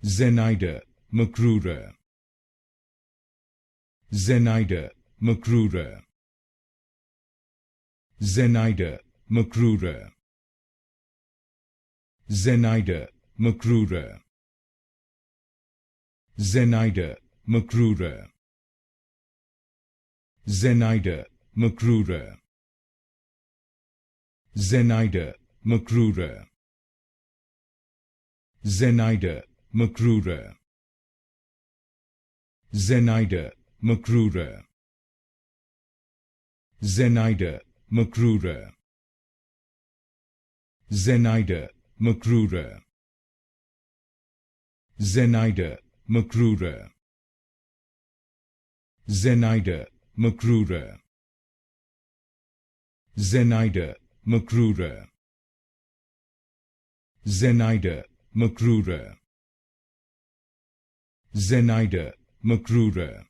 Zenaida Macroura. Zenaida Macroura. Zenaida Macroura. Zenaida Macroura. Zenaida Macroura. Zenaida Macroura. Zenaida Macroura. Zenaida Macroura. Zenaida Macroura. Zenaida Macroura. Zenaida Macroura. Zenaida Macroura. Zenaida Macroura. Zenaida Macroura. Zenaida Macroura. Zenaida Macroura.